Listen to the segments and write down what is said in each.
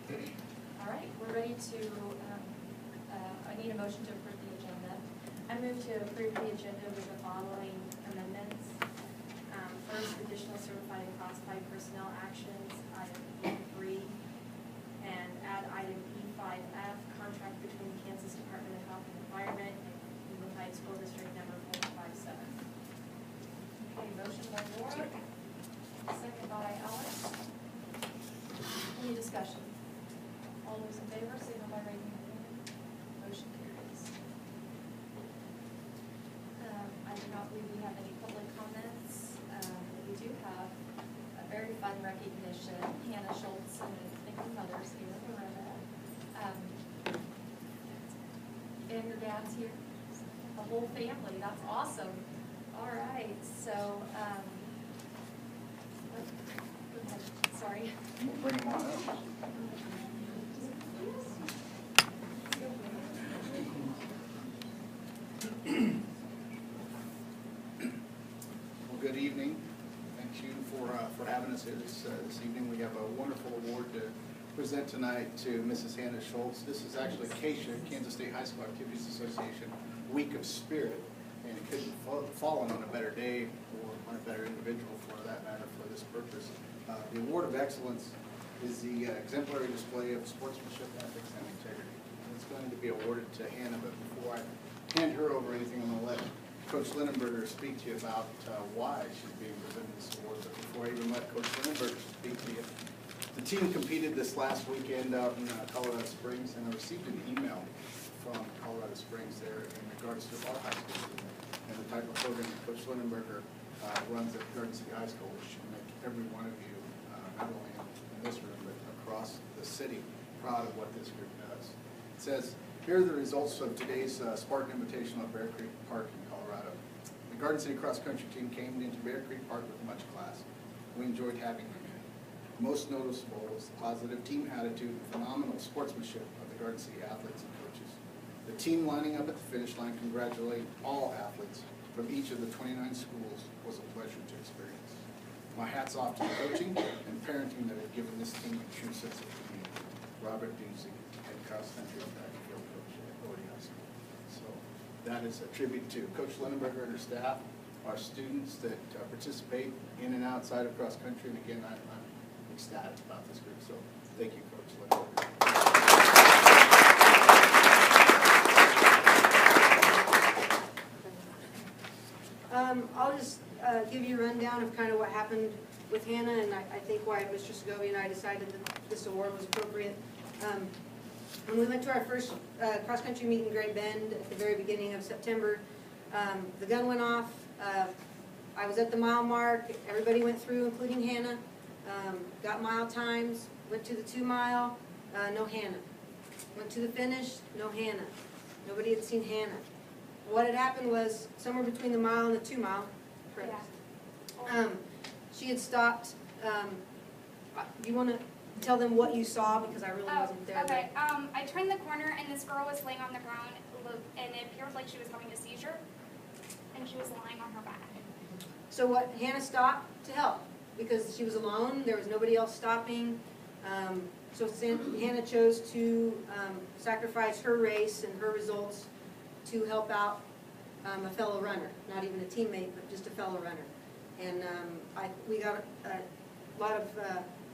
All right, we're ready to, I need a motion to approve the agenda. I move to approve the agenda with the following amendments. First, additional certified and classified personnel actions, item E3, and add item E5F, contract between the Kansas Department of Health and Environment and Unified School District number 457. Okay, motion by Laura, second by Alex. Any discussion? All those in favor, signal by raising your hand. Motion carries. I do not believe we have any public comments. We do have a very fun recognition. Hannah Schultz and Thinking Mothers here in Loretta. And your dad's here. The whole family. That's awesome. All right. So, go ahead. Sorry. We'll bring them on up. Well, good evening. Thank you for having us here this evening. We have a wonderful award to present tonight to Mrs. Hannah Schultz. This is actually KSHA, Kansas State High School Activities Association Week of Spirit, and it couldn't have fallen on a better day or on a better individual for that matter for this purpose. The Award of Excellence is the exemplary display of sportsmanship, ethics, and integrity. And it's going to be awarded to Hannah, but before I hand her over anything, I'm going to let Coach Lindenberger speak to you about why she's being presented this award. But before I even let Coach Lindenberger speak to you, the team competed this last weekend out in Colorado Springs, and I received an email from Colorado Springs there in regards to our high school and the type of program that Coach Lindenberger runs at Garden City High School, which should make every one of you, not only in this room, but across the city, proud of what this group does. It says, here are the results of today's Spartan Invitational at Bear Creek Park in Colorado. The Garden City cross country team came into Bear Creek Park with much class. We enjoyed having them in. Most noticeable was the positive team attitude and phenomenal sportsmanship of the Garden City athletes and coaches. The team lining up at the finish line congratulating all athletes from each of the 29 schools was a pleasure to experience. My hat's off to the coaching and parenting that have given this team a true sense of community. Robert Dusey, head cross country track and field coach at Bodie High School. So that is a tribute to Coach Lindenberger and her staff, our students that participate in and outside of cross country. And again, I'm ecstatic about this group. So thank you, Coach Lindenberger. I'll just give you a rundown of kind of what happened with Hannah, and I think why Mr. Segovia and I decided that this award was appropriate. When we went to our first cross-country meet in Great Bend at the very beginning of September, the gun went off. I was at the mile mark. Everybody went through, including Hannah. Got mile times, went to the 2 mile, no Hannah. Went to the finish, no Hannah. Nobody had seen Hannah. What had happened was somewhere between the mile and the 2 mile, correct? Yeah. She had stopped. Do you want to tell them what you saw, because I really wasn't there? Okay. I turned the corner and this girl was laying on the ground, and it appeared like she was having a seizure, and she was lying on her back. So what? Hannah stopped to help because she was alone. There was nobody else stopping. So Hannah chose to sacrifice her race and her results to help out a fellow runner, not even a teammate, but just a fellow runner. And we got a lot of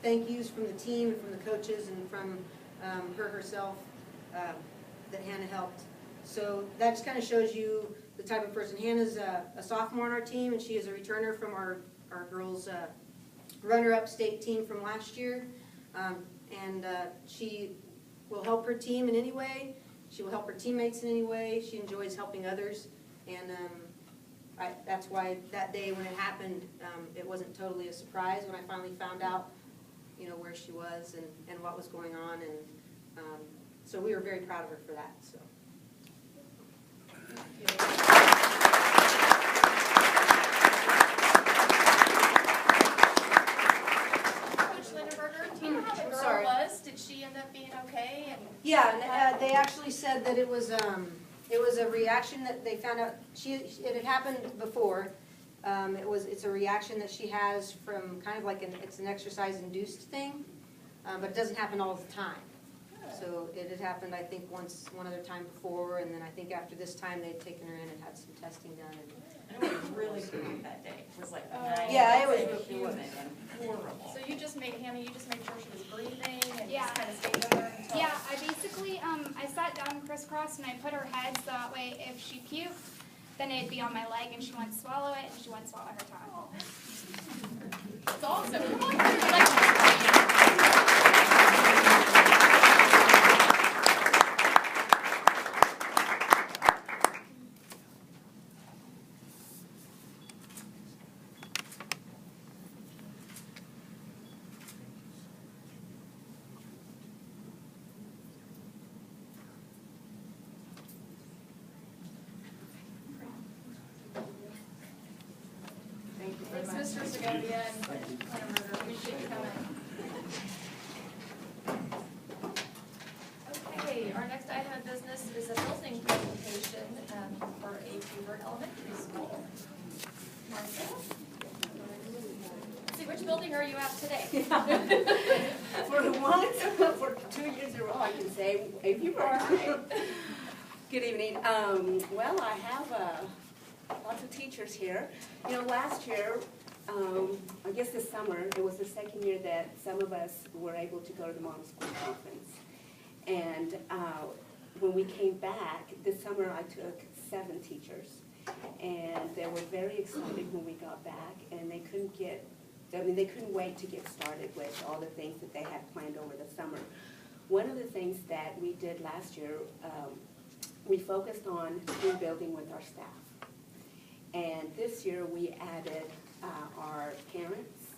thank yous from the team and from the coaches and from her herself that Hannah helped. So that just kind of shows you the type of person. Hannah's a sophomore on our team, and she is a returner from our girls' runner-up state team from last year. And she will help her team in any way. She will help her teammates in any way. She enjoys helping others. And that's why that day when it happened, it wasn't totally a surprise when I finally found out, where she was and what was going on. And so we were very proud of her for that. So. Coach Lindenberger, do you know how the girl was? Did she end up being okay? Yeah, they actually said that it was a reaction that they found out. It had happened before. It's a reaction that she has from kind of like it's an exercise-induced thing. but it doesn't happen all the time. So it had happened, I think, one other time before, and then I think after this time, they'd taken her in and had some testing done. And it was really cold that day. It was like Oh. 9 Yeah, it was and really humid cold. and horrible. So you just made, Hannah, you just made sure she was breathing and Yeah. just kind of stayed with her until? Yeah, I basically, I sat down crisscross and I put her head so that way if she puked, then it'd be on my leg and she wouldn't swallow it and she wouldn't swallow her tongue. That's awesome. Come on through. Like, Thank you very Thanks, much. Mr. Segovia and Hamburger. Appreciate you coming. Okay, our next item of business is a building presentation for A. Beaver Elementary School. Martha? Let's see, which building are you at today? For once, for 2 years in a row, I can say, if you are. Good evening. Well, I have lots of teachers here. You know, last year, I guess this summer, it was the second year that some of us were able to go to the Model School Conference. And when we came back, this summer I took 7 teachers. And they were very excited when we got back, and they couldn't wait to get started with all the things that they had planned over the summer. One of the things that we did last year, we focused on team building with our staff. And this year we added our parents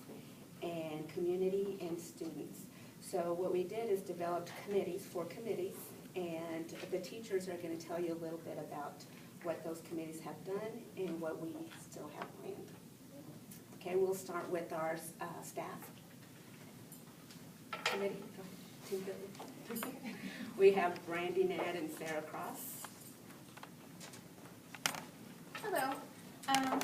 and community and students. So what we did is developed4 committees, and the teachers are going to tell you a little bit about what those committees have done and what we still have planned. Okay, we'll start with our staff committee. Team building. We have Brandy, Ned, and Sarah Cross. Hello.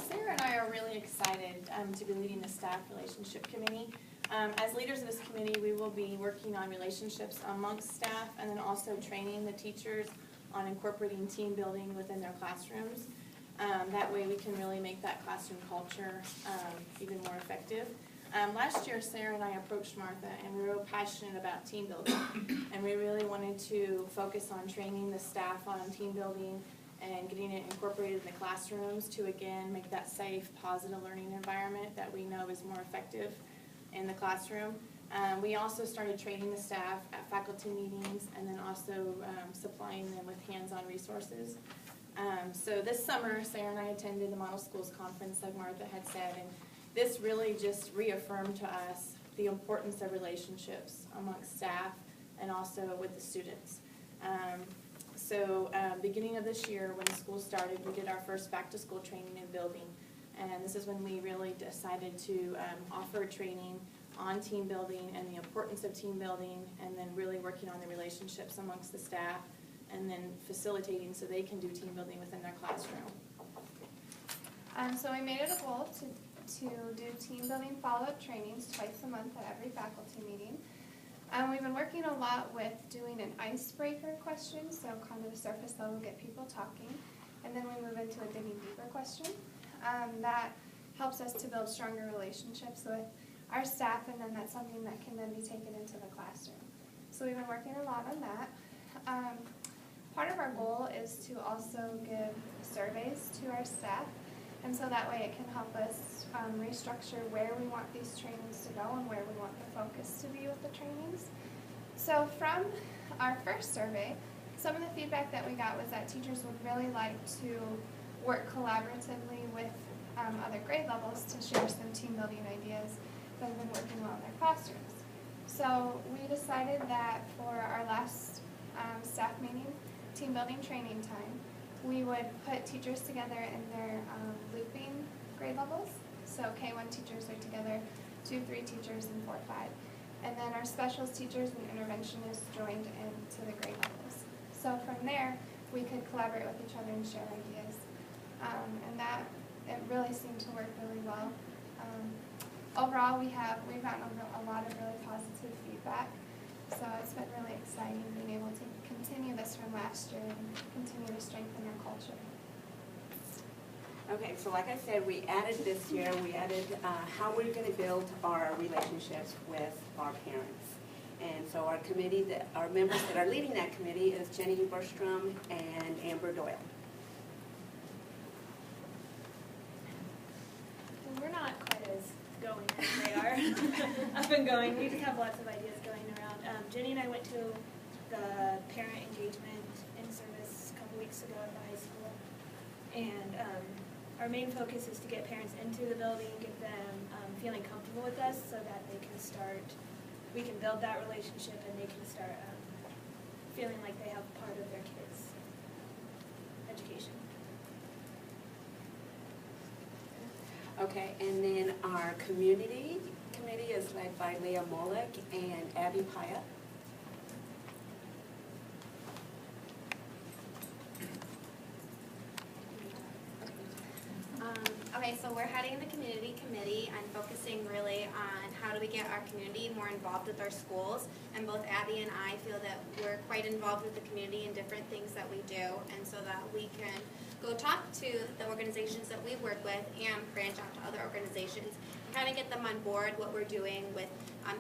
Sarah and I are really excited to be leading the staff relationship committee. As leaders of this committee, we will be working on relationships amongst staff and then also training the teachers on incorporating team building within their classrooms. That way we can really make that classroom culture even more effective. Last year, Sarah and I approached Martha, and we were real passionate about team building. And we really wanted to focus on training the staff on team building and getting it incorporated in the classrooms to, again, make that safe, positive learning environment that we know is more effective in the classroom. We also started training the staff at faculty meetings and then also supplying them with hands-on resources. So this summer, Sarah and I attended the Model Schools Conference, like Martha had said, and this really just reaffirmed to us the importance of relationships amongst staff and also with the students. Beginning of this year, when the school started, we did our first back-to-school training and building. And this is when we really decided to offer training on team building and the importance of team building, and then really working on the relationships amongst the staff, and then facilitating so they can do team building within their classroom. So we made it a goal to do team building follow-up trainings twice a month at every faculty meeting. We've been working a lot with doing an icebreaker question, so kind of a surface level, get people talking, and then we move into a digging deeper question. That helps us to build stronger relationships with our staff, and then that's something that can then be taken into the classroom. So we've been working a lot on that. Part of our goal is to also give surveys to our staff, and so that way it can help us restructure where we want these trainings to go and where we want the focus to be with the trainings. So from our first survey, some of the feedback that we got was that teachers would really like to work collaboratively with other grade levels to share some team building ideas that have been working well in their classrooms. So we decided that for our last staff meeting, team building training time, we would put teachers together in their looping grade levels. So K1 teachers are together, 2, 3 teachers, and 4, 5. And then our specials teachers and interventionists joined into the grade levels. So from there, we could collaborate with each other and share ideas. And that, it really seemed to work really well. Overall, we've gotten a lot of really positive feedback feedback. So it's been really exciting being able to continue this from last year and continue to strengthen our culture. Okay, so like I said, we added this year, we added how we're going to build our relationships with our parents. And so our committee, our members that are leading that committee is Jenny Berstrom and Amber Doyle. We're not quite as going as they are, up and going. We just have lots of ideas going around. Jenny and I went to the parent engagement in service a couple weeks ago at the high school. And our main focus is to get parents into the building, get them feeling comfortable with us so that they can start, we can build that relationship and they can start feeling like they have part of their kids' education. Okay, and then our committee is led by Leah Mollick and Abby Pyatt. Okay, so we're heading the community committee and focusing really on how do we get our community more involved with our schools. And both Abby and I feel that we're quite involved with the community in different things that we do, and so that we can go talk to the organizations that we work with and branch out to other organizations and kind of get them on board what we're doing with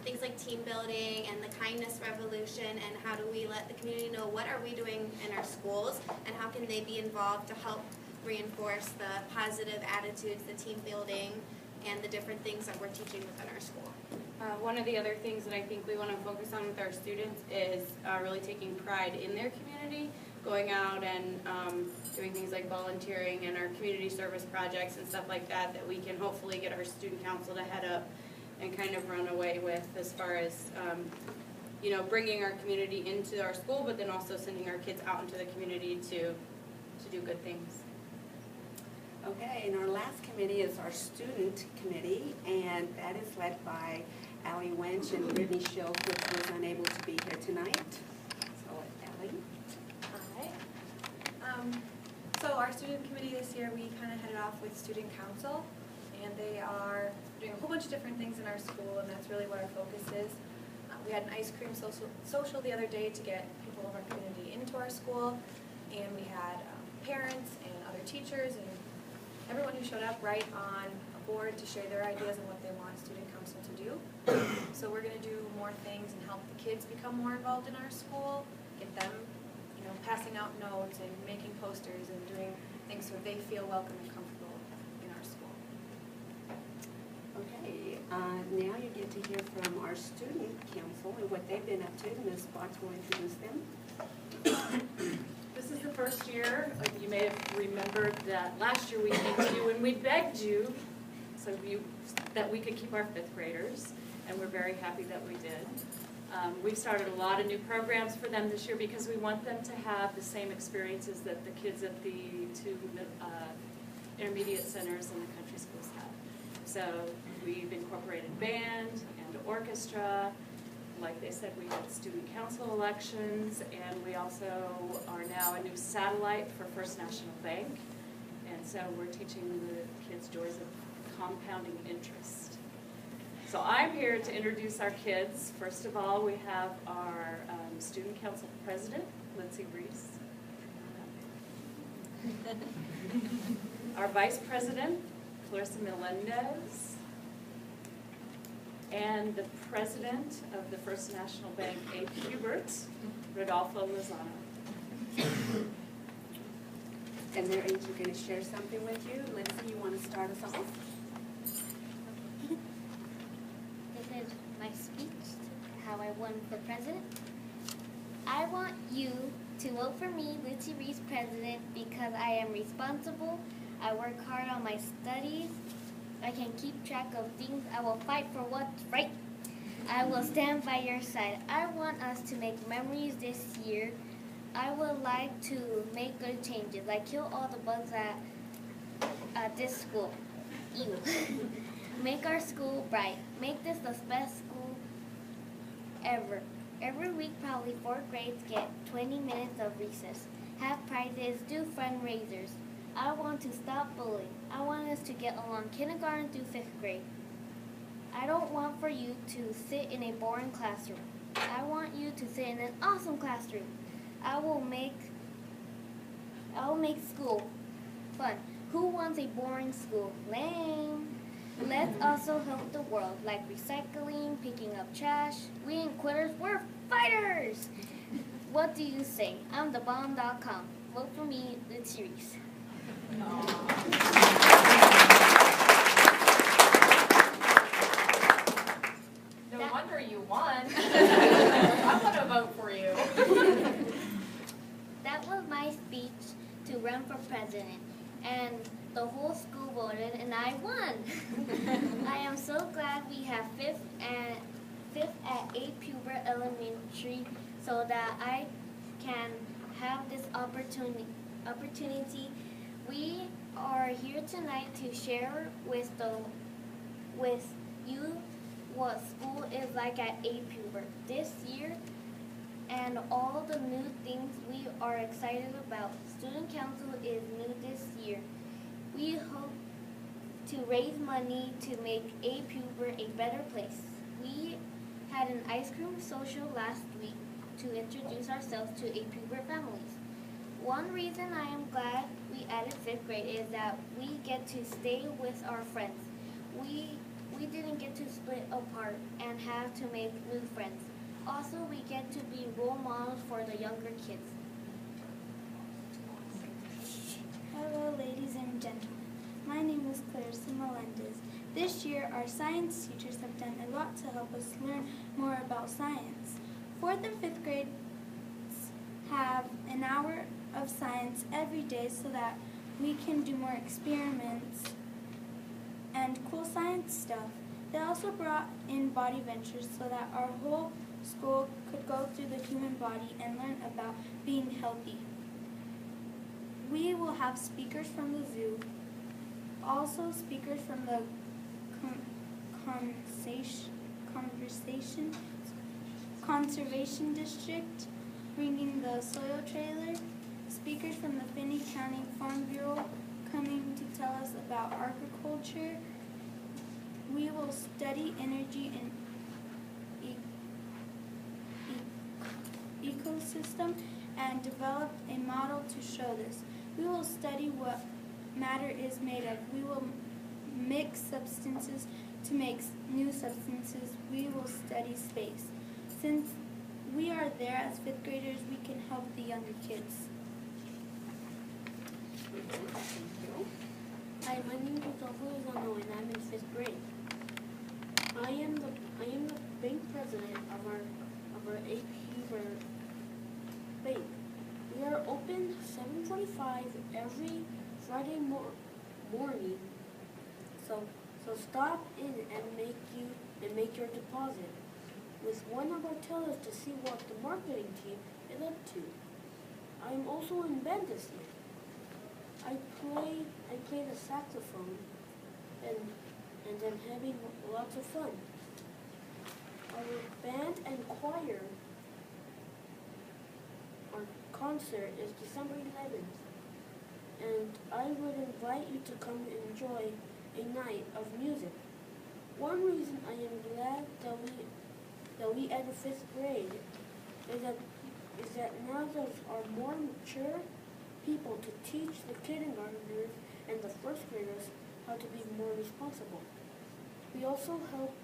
things like team building and the kindness revolution, and how do we let the community know what are we doing in our schools and how can they be involved to help reinforce the positive attitudes, the team building, and the different things that we're teaching within our school. One of the other things that I think we want to focus on with our students is really taking pride in their community, going out and doing things like volunteering and our community service projects and stuff like that, that we can hopefully get our student council to head up and kind of run away with, as far as you know, bringing our community into our school, but then also sending our kids out into the community to do good things. Okay, and our last committee is our student committee, and that is led by Allie Wench and Brittany Schild, which was unable to be here tonight. So, Allie. Hi. So our student committee this year, we kind of headed off with student council, and they are doing a whole bunch of different things in our school, and that's really what our focus is. We had an ice cream social the other day to get people of our community into our school, and we had parents and other teachers and everyone who showed up right on a board to share their ideas on what they want student council to do. So we're going to do more things and help the kids become more involved in our school, get them, you know, passing out notes and making posters and doing things so they feel welcome and comfortable in our school. Okay, now you get to hear from our student council and what they've been up to. Ms. Spots will introduce them. This is the first year, you may have remembered that last year we came to you and we begged you that we could keep our fifth graders, and we're very happy that we did. We've started a lot of new programs for them this year because we want them to have the same experiences that the kids at the two intermediate centers and the country schools have. So we've incorporated band and orchestra. Like they said, we had student council elections, and we also are now a new satellite for First National Bank. And so we're teaching the kids joys of compounding interest. So I'm here to introduce our kids. First of all, we have our student council president, Lindsay Reese. Our vice president, Clarissa Melendez. And the president of the First National Bank, Abe Hubert, Rodolfo Lozano. And they're each going to share something with you. Lindsay, you want to start us off? This is my speech, how I won for president. I want you to vote for me, Lindsay Reese, president, because I am responsible, I work hard on my studies, I can keep track of things. I will fight for what's right. I will stand by your side. I want us to make memories this year. I would like to make good changes, like kill all the bugs at this school. Ew. Make our school bright. Make this the best school ever. Every week, probably 4th grades get 20 minutes of recess. Have prizes, do fundraisers. I want to stop bullying. I want us to get along kindergarten through 5th grade. I don't want for you to sit in a boring classroom. I want you to sit in an awesome classroom. I will make school fun. Who wants a boring school? Lame. Let's also help the world, like recycling, picking up trash. We ain't quitters, we're fighters. What do you say? I'm thebomb.com. Vote for me, the series. No wonder you won. I want to vote for you. That was my speech to run for president, and the whole school voted, and I won. I am so glad we have fifth at A. Pubert Elementary, so that I can have this opportunity. We are here tonight to share with you what school is like at A. Pubert this year and all the new things we are excited about. Student Council is new this year. We hope to raise money to make A. Pubert a better place. We had an ice cream social last week to introduce ourselves to A. Pubert families. One reason I am glad we added 5th grade is that we get to stay with our friends. We didn't get to split apart and have to make new friends. Also, we get to be role models for the younger kids. Hello, ladies and gentlemen. My name is Clarissa Melendez. This year, our science teachers have done a lot to help us learn more about science. 4th and 5th grades have an hour of science every day so that we can do more experiments and cool science stuff. They also brought in body ventures so that our whole school could go through the human body and learn about being healthy. We will have speakers from the zoo, also speakers from the Conservation District, bringing the soil trailer, speakers from the Finney County Farm Bureau coming to tell us about agriculture. We will study energy and ecosystem and develop a model to show this. We will study what matter is made of. We will mix substances to make new substances. We will study space. Since we are there as 5th graders, we can help the younger kids. Hi, my name is Alfonso and I'm in 5th grade. I am the bank president of our AP bank. We are open 7:45 every Friday morning. So stop in and make your deposit with one of our tellers to see what the marketing team is up to. I am also in band this year. I play the saxophone and I'm having lots of fun. Our band and choir, our concert is December 11th, and I would invite you to come and enjoy a night of music. One reason I am glad that we added 5th grade is that now there are more mature people to teach the kindergartners and the 1st graders how to be more responsible. We will also help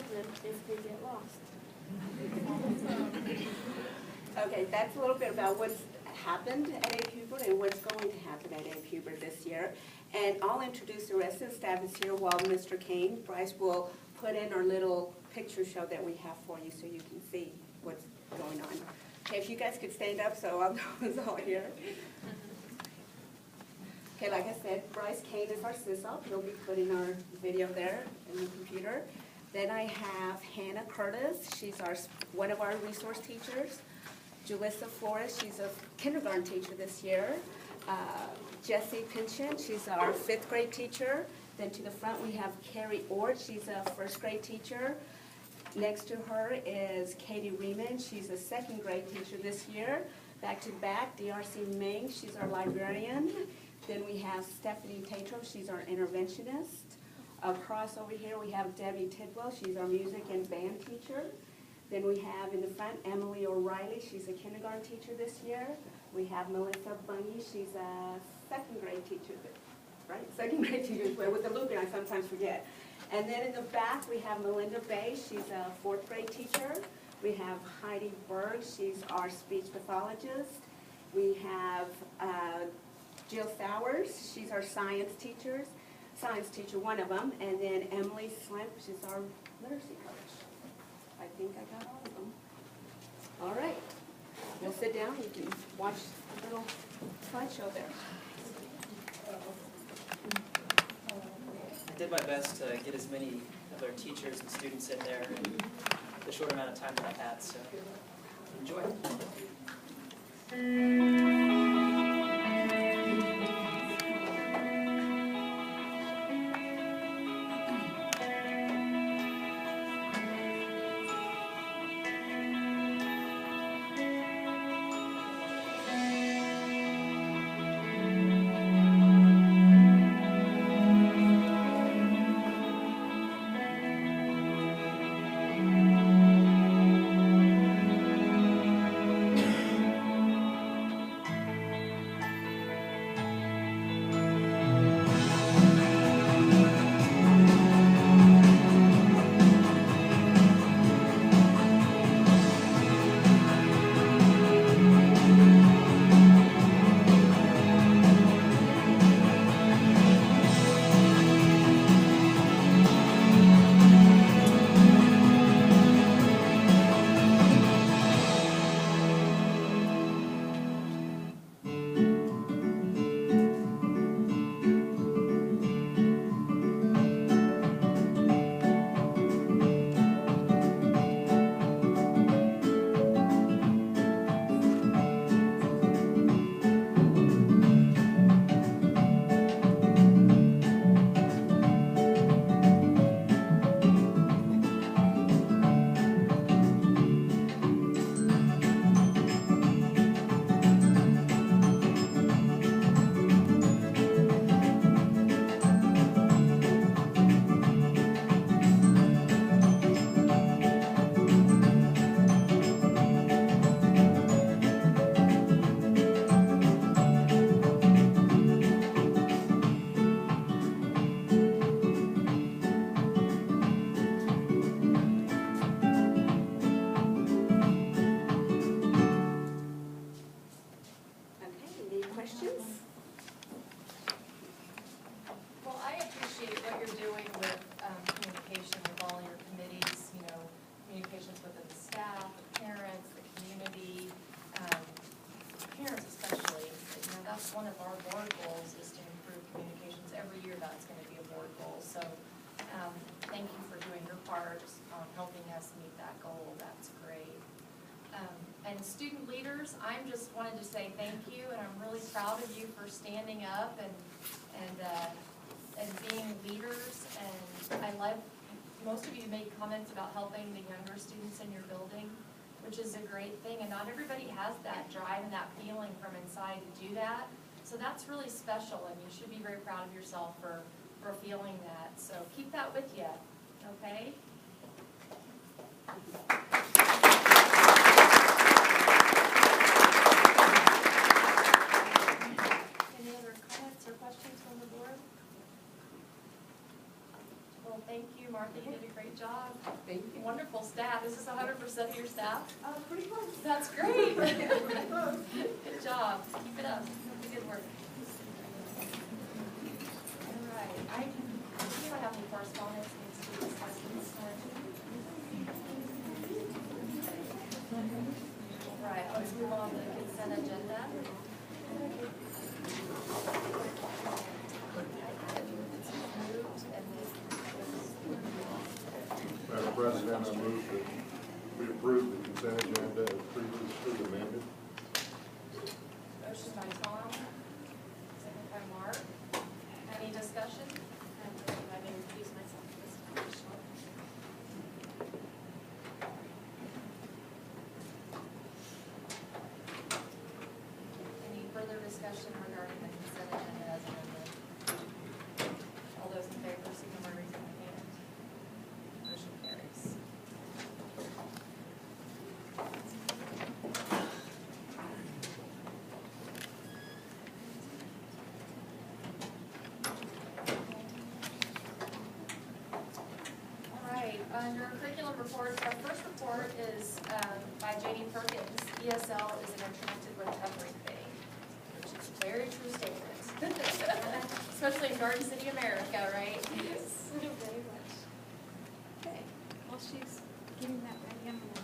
them if they get lost. Okay, that's a little bit about what's happened at A. Pubert and what's going to happen at A. Pubert this year. And I'll introduce the rest of the staff is here while Mr. Kane, Bryce will put in our little picture show that we have for you so you can see what's going on. Okay, if you guys could stand up so I'll know who's all here. Okay, like I said, Bryce Kane is our SysOp. He'll be putting our video there in the computer. Then I have Hannah Curtis. She's one of our resource teachers. Julissa Flores, she's a kindergarten teacher this year. Jessie Pinchen, she's our 5th grade teacher. Then to the front we have Carrie Ort, she's a 1st grade teacher. Next to her is Katie Riemann, she's a 2nd grade teacher this year. Back to back, DRC Meng, she's our librarian. Then we have Stephanie Tatro, she's our interventionist. Across over here, we have Debbie Tidwell. She's our music and band teacher. Then we have in the front Emily O'Reilly. She's a kindergarten teacher this year. We have Melissa Bunny. She's a second grade teacher, right? Second grade teacher. With the looping, I sometimes forget. And then in the back, we have Melinda Bay. She's a fourth grade teacher. We have Heidi Berg. She's our speech pathologist. We have Jill Sowers. She's our science teacher, one of them. And then Emily Slimp. She's our literacy coach. I think I got all of them. All right. We'll sit down. You can watch the little slideshow there. I did my best to get as many of our teachers and students in there in the short amount of time that I had, so enjoy. Well, I appreciate what you're doing with communication with all your committees, you know, communications with the staff, the parents, the community, parents especially. You know, that's one of our board goals is to improve communications. Every year that's going to be a board goal. So thank you for doing your part on helping us meet that goal. That's great. And student leaders, I'm just wanted to say thank you, and I'm really proud of you for standing up and being leaders. And I love, most of you made comments about helping the younger students in your building, which is a great thing. And not everybody has that drive and that feeling from inside to do that. So that's really special, and you should be very proud of yourself for feeling that. So keep that with you, okay? Any other comments or questions from the board? Well, thank you, Martha. You did a great job. Thank you. Wonderful staff. Is this 100% of your staff? Pretty close. That's great. Good job. Keep it up. Keep the good work. All right. I think I have any correspondence needs to be discussed this time. All right. Let's move on to the consent agenda. Madam President, I move that we approve the consent agenda as previously amended. Motion by Tom, second by Mark. Any discussion? I may recuse myself for this one. Any further discussion regarding the consent agenda as amended? All those in favor, signify by raising reports. Our first report is by Janie Perkins. ESL is interconnected with everything, which is a very true statement. Especially in Garden City, America, right? Yes, very much. Okay. While she's getting that ready, I'm gonna.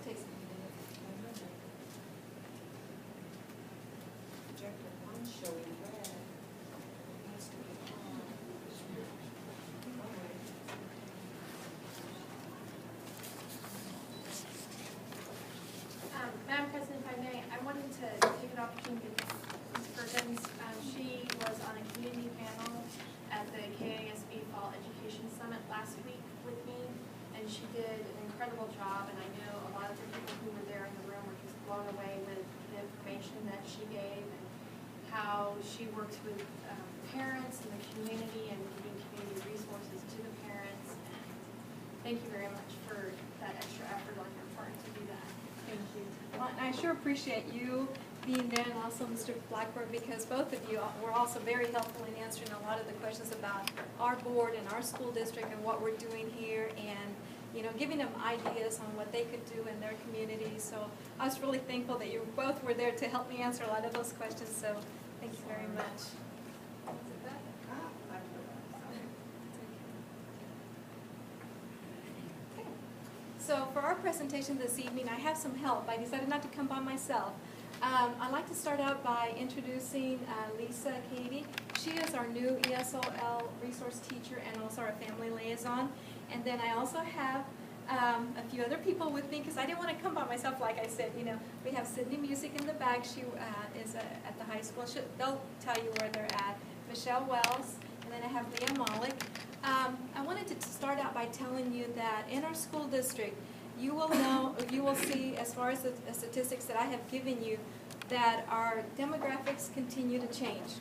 Take some projector one showing red. Needs to be on. Madam President, if I may, I wanted to take an opportunity to Ms. Perkins. She was on a community panel at the KASB Fall Education Summit last week with me, and she did an incredible job, and I know a lot of the people who were there in the room were just blown away with the information that she gave and how she works with parents and the community and giving community resources to the parents. And thank you very much for that extra effort on your part to do that. Thank you. Well, and I sure appreciate you being there and also Mr. Blackburn, because both of you were also very helpful in answering a lot of the questions about our board and our school district and what we're doing here, and giving them ideas on what they could do in their communities. So I was really thankful that you both were there to help me answer a lot of those questions. So thank you very much. So for our presentation this evening, I have some help. I decided not to come by myself. I'd like to start out by introducing Lisa Katie. She is our new ESOL resource teacher and also our family liaison. And then I also have a few other people with me because I didn't want to come by myself. Like I said, we have Sydney Music in the back. She is at the high school. They'll tell you where they're at. Michelle Wells, and then I have Leah Malik. I wanted to start out by telling you that in our school district, you will see, as far as the statistics that I have given you, that our demographics continue to change.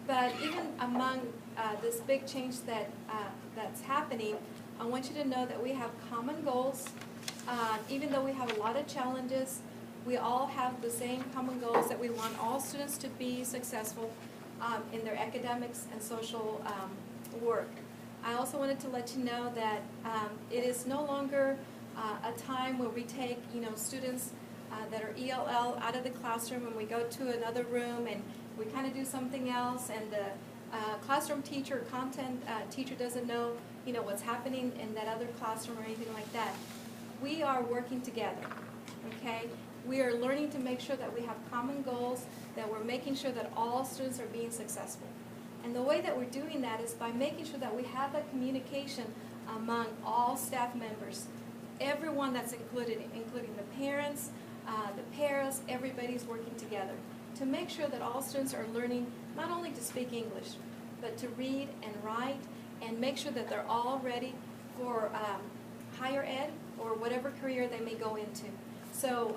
But even among this big change that's happening, I want you to know that we have common goals. Even though we have a lot of challenges, we all have the same common goals, that we want all students to be successful in their academics and social work. I also wanted to let you know that it is no longer a time where we take students that are ELL out of the classroom and we go to another room and we kind of do something else, and the classroom teacher, content teacher doesn't know what's happening in that other classroom or anything like that. We are working together, okay? We are learning to make sure that we have common goals, that we're making sure that all students are being successful. And the way that we're doing that is by making sure that we have that communication among all staff members, everyone that's included, including the parents, the paras, everybody's working together to make sure that all students are learning not only to speak English, but to read and write, and make sure that they're all ready for higher ed or whatever career they may go into. So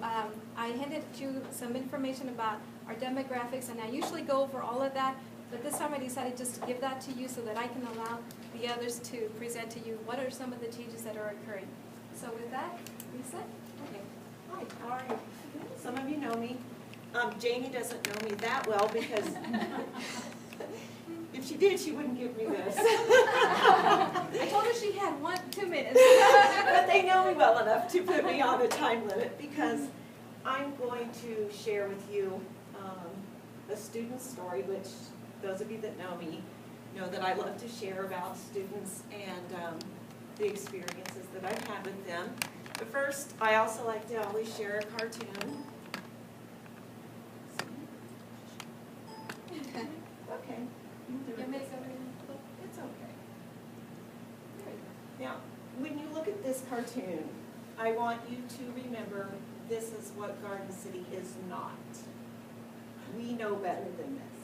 I handed you some information about our demographics, and I usually go over all of that, but this time I decided just to give that to you so that I can allow the others to present to you what are some of the changes that are occurring. So with that, Lisa? Okay. Hi, how are you? Some of you know me. Janie doesn't know me that well because if she did, she wouldn't give me this. I told her she had 2 minutes. But they know me well enough to put me on the time limit because I'm going to share with you a student story, which those of you that know me know that I love to share about students and the experiences that I've had with them. But first, I also like to always share a cartoon. Okay. It's okay. Now, when you look at this cartoon, I want you to remember this is what Garden City is not. We know better than this.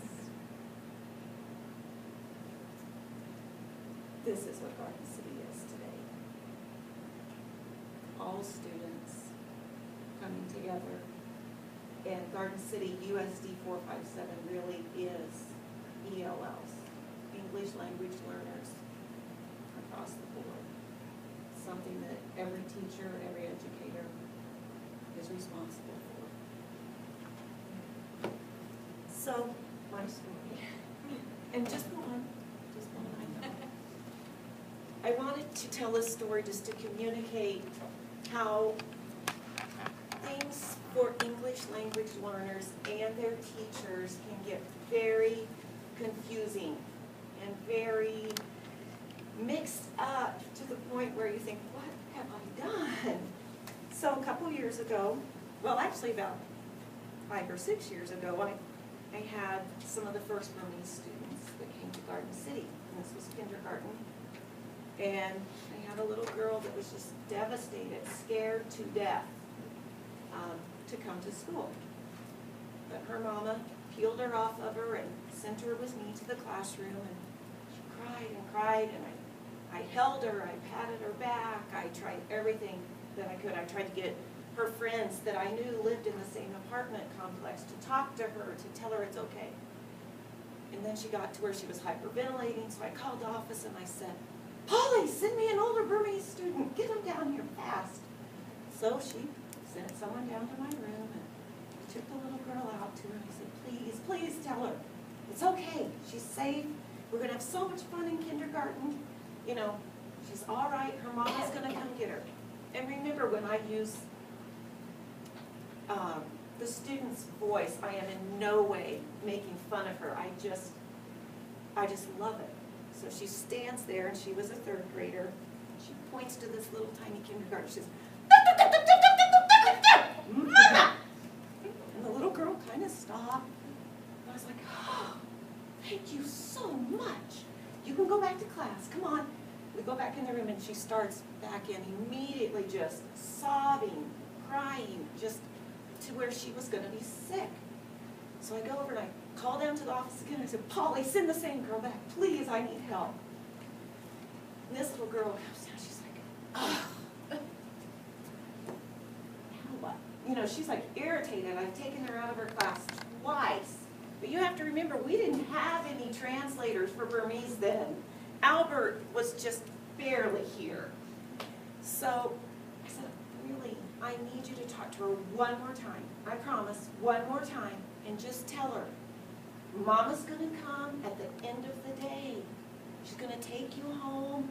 This is what Garden City is today. All students coming together. And Garden City USD-457 really is ELLs, English language learners, across the board. something that every teacher, every educator is responsible for. So, my story, and just one, I know. I wanted to tell this story just to communicate how things for English language learners and their teachers can get very confusing and very mixed up to the point where you think, what have I done? So a couple years ago, well actually about 5 or 6 years ago, I had some of the first Burmese students that came to Garden City, and this was kindergarten. And I had a little girl that was just devastated, scared to death to come to school. But her mama peeled her off of her and sent her with me to the classroom, and she cried, and I held her, I patted her back, I tried everything that I could. I tried to get her friends that I knew lived in the same apartment complex to talk to her, to tell her it's okay. And then she got to where she was hyperventilating, so I called the office and I said, Polly, send me an older Burmese student, get him down here fast. So she sent someone down to my room, and I took the little girl out to her, and I said, please, please tell her, it's okay, she's safe, we're gonna have so much fun in kindergarten, you know, she's all right, her mama's gonna come get her. And remember, when I use the student's voice, I am in no way making fun of her, I just love it. So she stands there, and she was a 3rd grader. She points to this little tiny kindergarten. She says, Mama! And the little girl kind of stopped. I was like, oh, thank you so much. You can go back to class. Come on. We go back in the room, and she starts back in immediately, just sobbing, crying, just to where she was going to be sick. So I go over and I call down to the office again. I said, Polly, send the same girl back. Please, I need help. And this little girl comes down. She's like, oh. Now what? You know, she's like irritated. I've taken her out of her class twice. But you have to remember, we didn't have any translators for Burmese then. Albert was just barely here. So I said, really, I need you to talk to her one more time. I promise, one more time. And just tell her, Mama's gonna come at the end of the day. She's gonna take you home,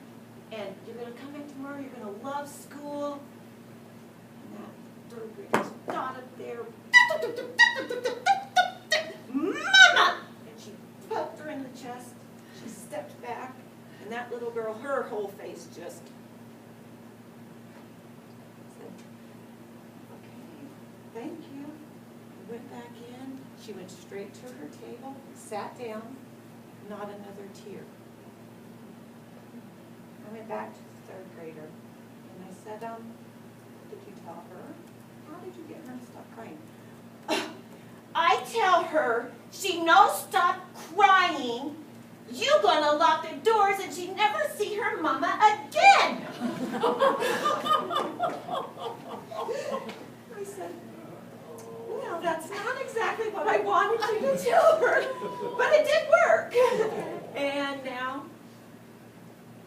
and you're gonna come back tomorrow, you're gonna love school. And that 3rd grader got up there, Mama! And she poked her in the chest, she stepped back, and that little girl, her whole face just said, okay, thank you. Went back in, she went straight to her table, sat down, not another tear. I went back to the 3rd grader, and I said, what did you tell her? How did you get her to stop crying? I tell her she no stop crying, you gonna lock the doors and she never see her mama again. I said, well, that's not exactly what I wanted you to tell her, but it did work. And now,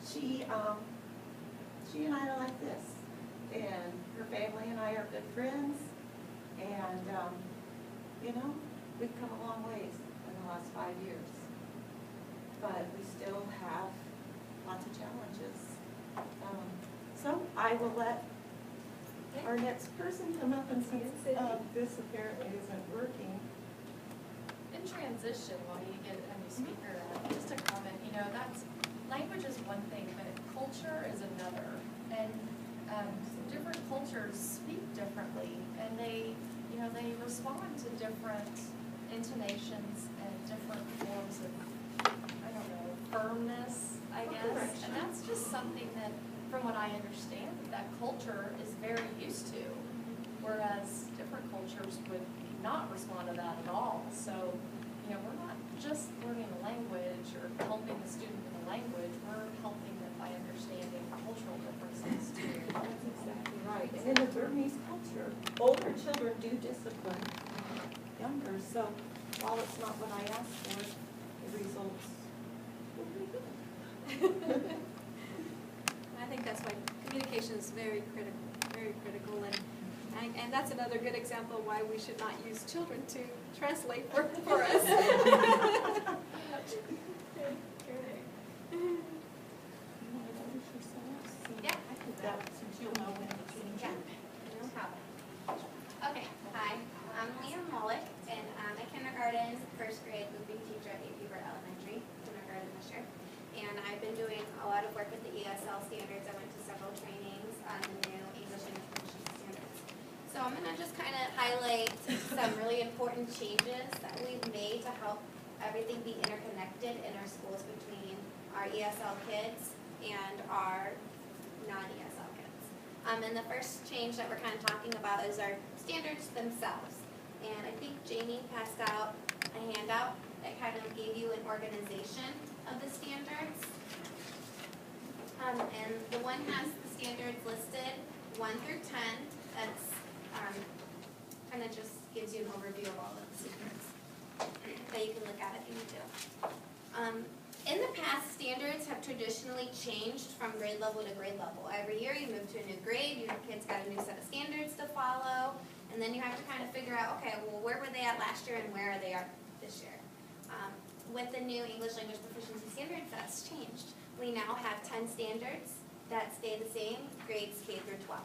she and I are like this. And her family and I are good friends. And, you know, we've come a long ways in the last 5 years. But we still have lots of challenges. So I will let our next person come up and see if this apparently isn't working. In transition, while you get a new speaker, just a comment, you know, language is one thing, but culture is another. And different cultures speak differently, and they respond to different intonations and different forms of, I don't know, firmness, I guess. And that's just something that, from what I understand, that culture is very used to, whereas different cultures would not respond to that at all. So, you know, we're not just learning the language or helping the student with the language, we're helping them by understanding cultural differences too. That's exactly right. And in the Burmese culture, older children do discipline younger, so while it's not what I asked for, the results were pretty good. I think that's why communication is very critical, and that's another good example why we should not use children to translate for us. Yeah. I think that, since you'll know when it's in June. No problem. Okay, hi, I'm Leah Mullick, and I'm a kindergarten, first grade moving teacher at Beaver Elementary, kindergarten this year. And I've been doing a lot of work with the ESL standards. I went to several trainings on the new English language proficiency standards. So I'm gonna just kind of highlight some really important changes that we've made to help everything be interconnected in our schools between our ESL kids and our non-ESL kids. And the first change that we're kind of talking about is our standards themselves. And I think Jamie passed out a handout that kind of gave you an organization of the standards. And the one has the standards listed 1 through 10. That's kind of just gives you an overview of all of the standards that you can look at if you need to. In the past, standards have traditionally changed from grade level to grade level. Every year you move to a new grade, your kids got a new set of standards to follow, and then you have to kind of figure out, okay, well, where were they at last year and where are they at this year? With the new English language proficiency standards, that's changed. We now have 10 standards that stay the same, grades K through 12.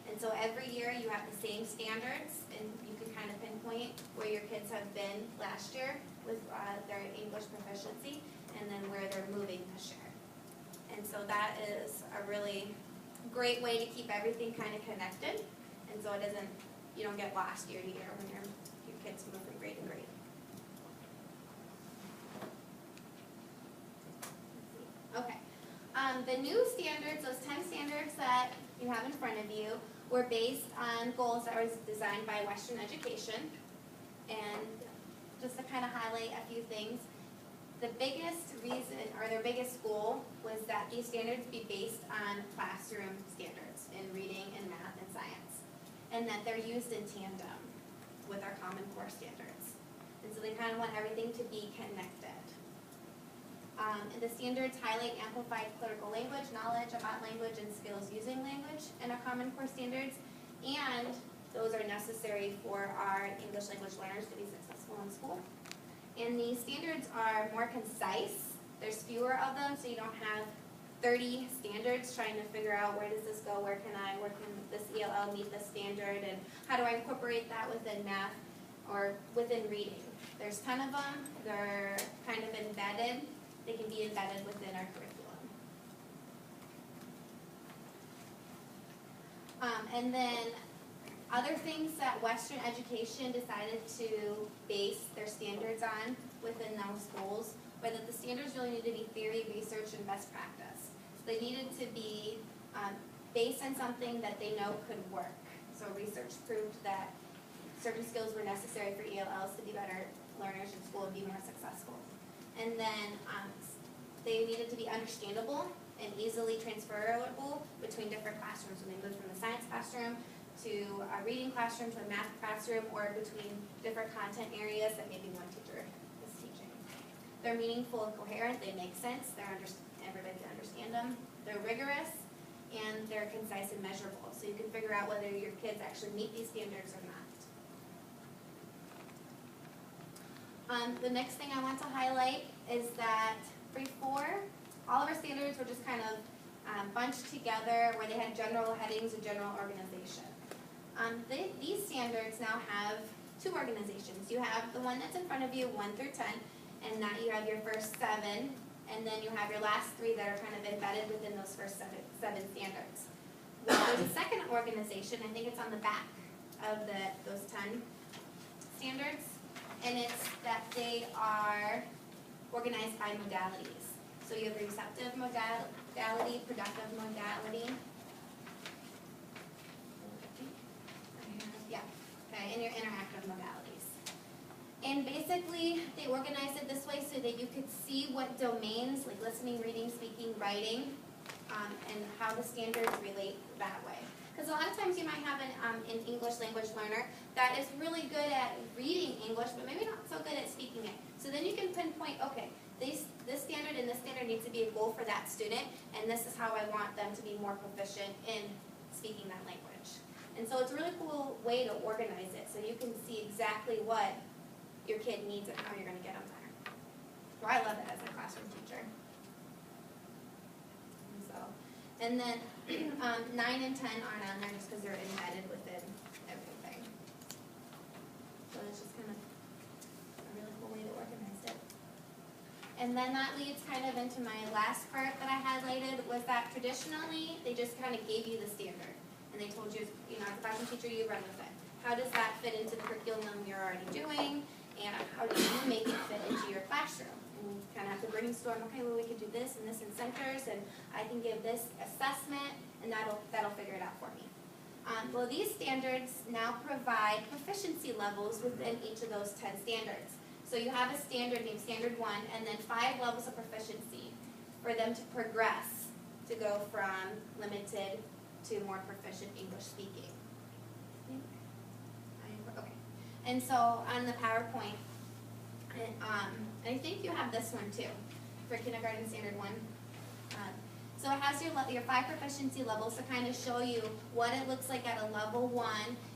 And so every year you have the same standards, and you can kind of pinpoint where your kids have been last year with their English proficiency, and then where they're moving this year. And so that is a really great way to keep everything kind of connected, and so you don't get lost year to year when your kids move from grade to grade. Okay, the new standards, those 10 standards that you have in front of you, were based on goals that was designed by Western Education. And just to kind of highlight a few things, the biggest reason, or their biggest goal, was that these standards be based on classroom standards in reading and math and science, and that they're used in tandem with our Common Core standards. And so they kind of want everything to be connected. And the standards highlight amplified political language, knowledge about language, and skills using language in our Common Core standards, and those are necessary for our English language learners to be successful in school. And these standards are more concise. There's fewer of them, so you don't have 30 standards trying to figure out where does this go, where can this ELL meet this standard, and how do I incorporate that within math or within reading. There's 10 of them. They're kind of embedded. They can be embedded within our curriculum. And then other things that Western Education decided to base their standards on within those schools were that the standards really need to be theory, research, and best practice. So they needed to be based on something that they know could work. So research proved that certain skills were necessary for ELLs to be better learners in school and be more successful. And then they needed to be understandable and easily transferable between different classrooms. When they moved from the science classroom to a reading classroom to a math classroom, or between different content areas that maybe one teacher is teaching. They're meaningful and coherent. They make sense. Everybody can understand them. They're rigorous, and they're concise and measurable. So you can figure out whether your kids actually meet these standards or not. The next thing I want to highlight is that before, all of our standards were just kind of bunched together where they had general headings and general organization. These standards now have 2 organizations. You have the one that's in front of you, 1 through 10, and that you have your first 7, and then you have your last 3 that are kind of embedded within those first 7 standards. Well, there's a second organization, I think it's on the back of those 10 standards, and it's that they are organized by modalities. So you have the receptive modality, productive modality. Yeah, okay, and your interactive modalities. And basically, they organized it this way so that you could see what domains, like listening, reading, speaking, writing, and how the standards relate that way. Because a lot of times you might have an English language learner that is really good at reading English, but maybe not so good at speaking it. So then you can pinpoint, okay, this standard and this standard needs to be a goal for that student, and this is how I want them to be more proficient in speaking that language. And so it's a really cool way to organize it, so you can see exactly what your kid needs and how you're gonna get them there. So I love it as a classroom teacher. And then 9 and 10 aren't on there just because they're embedded within everything. So it's just kind of a really cool way to organize it. And then that leads kind of into my last part that I highlighted, was that traditionally they just kind of gave you the standard. And they told you, as a classroom teacher, you run with it. How does that fit into the curriculum you're already doing? And how do you make it fit into your classroom? And you kind of have to brainstorm, okay, well, we could do this and this in centers, and I can give this assessment, and that'll figure it out for me. Well, these standards now provide proficiency levels within each of those 10 standards. So you have a standard named Standard 1, and then 5 levels of proficiency for them to progress to go from limited to more proficient English speaking. Okay. And so on the PowerPoint, I think you have this one too, for Kindergarten Standard 1. So it has your 5 proficiency levels to kind of show you what it looks like at a level 1,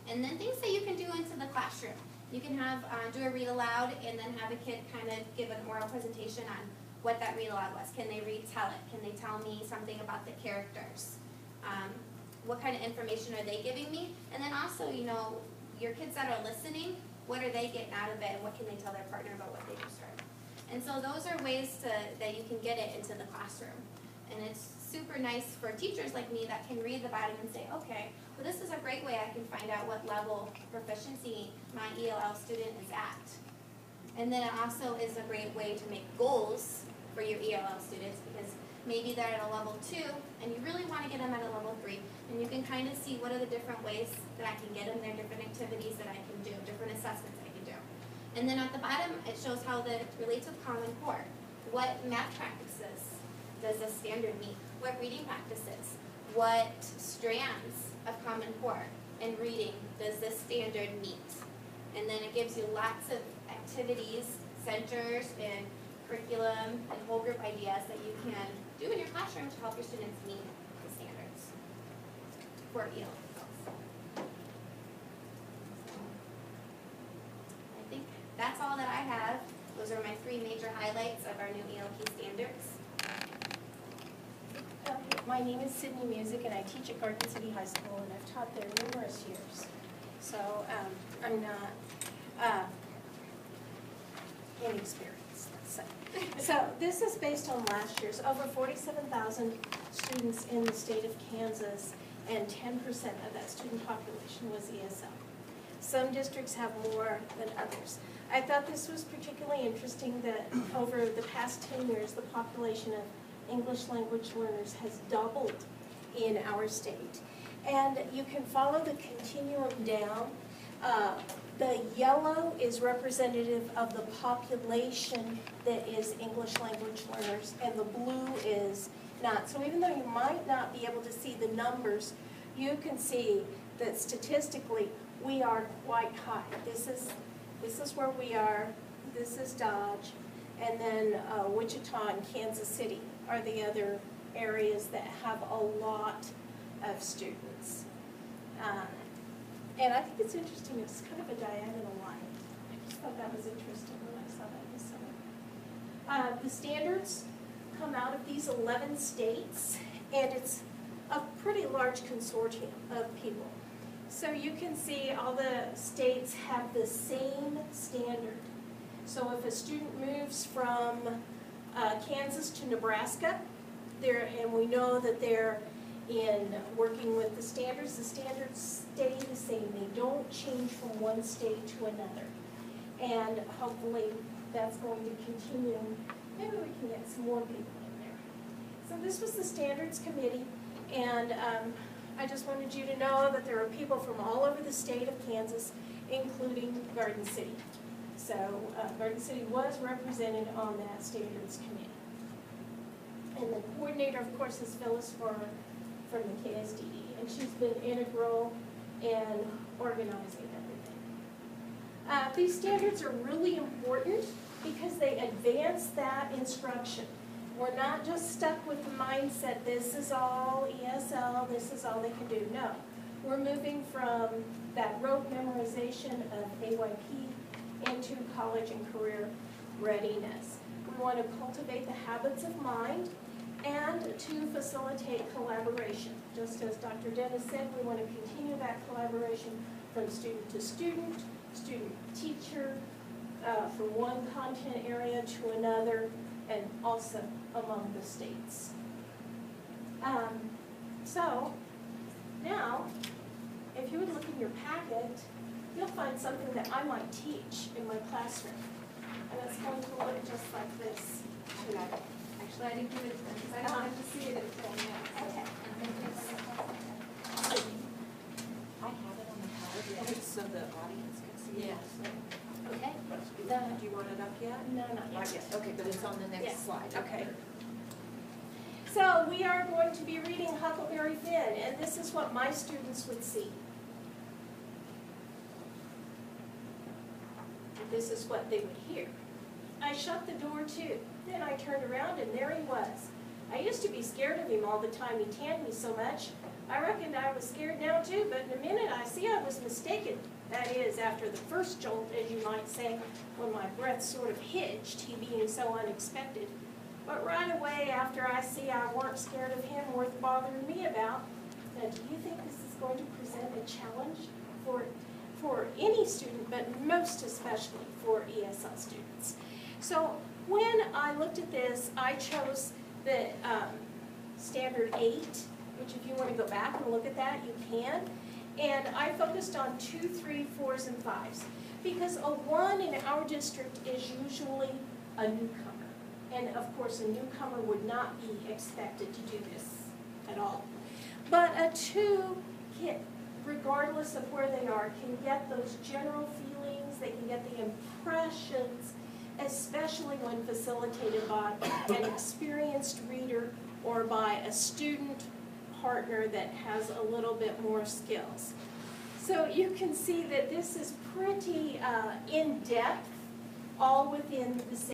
and then things that you can do into the classroom. You can have do a read aloud, and then have a kid kind of give an oral presentation on what that read aloud was. Can they retell it? Can they tell me something about the characters? What kind of information are they giving me? And then also, your kids that are listening, what are they getting out of it, and what can they tell their partner about what they just heard? And so those are ways that you can get it into the classroom. And it's super nice for teachers like me that can read the bottom and say, okay, well, this is a great way I can find out what level proficiency my ELL student is at. And then it also is a great way to make goals for your ELL students, because maybe they're at a level 2 and you really want to get them at a level 3, and you can kind of see what are the different ways that I can get them there, different activities that I can do, different assessments I can do. And then at the bottom, it shows how that relates with Common Core. What math practices does the standard meet? What reading practices? What strands of Common Core and reading does this standard meet? And then it gives you lots of activities, centers, and curriculum, and whole group ideas that you can do in your classroom to help your students meet the standards for ELL results. I think that's all that I have. Those are my 3 major highlights of our new ELP standards. My name is Sydney Music, and I teach at Garden City High School, and I've taught there numerous years. So I'm not inexperienced, let's say. So this is based on last year's. Over 47,000 students in the state of Kansas, and 10% of that student population was ESL. Some districts have more than others. I thought this was particularly interesting that over the past 10 years, the population of English language learners has doubled in our state. And you can follow the continuum down. The yellow is representative of the population that is English language learners, and the blue is not. So even though you might not be able to see the numbers, you can see that statistically we are quite high. This is where we are. This is Dodge, and then Wichita and Kansas City are the other areas that have a lot of students. And I think it's interesting, it's kind of a diagonal line. I just thought that was interesting when I saw that this summer. The standards come out of these 11 states, and it's a pretty large consortium of people. So you can see all the states have the same standard. So if a student moves from Kansas to Nebraska, and we know that they're in working with the standards stay the same. They don't change from one state to another. And hopefully that's going to continue. Maybe we can get some more people in there. So this was the Standards Committee, and I just wanted you to know that there are people from all over the state of Kansas, including Garden City. So Garden City was represented on that Standards Committee. And the coordinator, of course, is Phyllis from the KSDD, and she's been integral in organizing everything. These standards are really important because they advance that instruction. We're not just stuck with the mindset, this is all ESL, this is all they can do. No, we're moving from that rote memorization of AYP into college and career readiness. We want to cultivate the habits of mind and to facilitate collaboration. Just as Dr. Dennis said, we want to continue that collaboration from student to student, student teacher, from one content area to another, and also among the states. So now, if you would look in your packet, you'll find something that I might teach in my classroom. And it's going to look just like this. Actually, I didn't give it to them because I don't have to see it until now. Okay. I have it on the PowerPoint so the audience can see it. Yes. Okay. Do you want it up yet? No, not yet. Not yet. Okay, but it's on the next Yes. slide. Okay. So we are going to be reading Huckleberry Finn, and this is what my students would see. This is what they would hear. I shut the door too. Then I turned around and there he was. I used to be scared of him all the time. He tanned me so much. I reckoned I was scared now too, but in a minute I see I was mistaken. That is, after the first jolt, as you might say, when my breath sort of hitched, he being so unexpected. But right away after I see I weren't scared of him worth bothering me about. Now, do you think this is going to present a challenge for any student, but most especially for ESL students? So when I looked at this, I chose the standard 8, which if you want to go back and look at that, you can. And I focused on 2, 3, 4s, and 5s. Because a 1 in our district is usually a newcomer. And of course, a newcomer would not be expected to do this at all. But a 2, regardless of where they are, can get those general feelings, they can get the impressions, especially when facilitated by an experienced reader or by a student partner that has a little bit more skills. So you can see that this is pretty in-depth, all within the same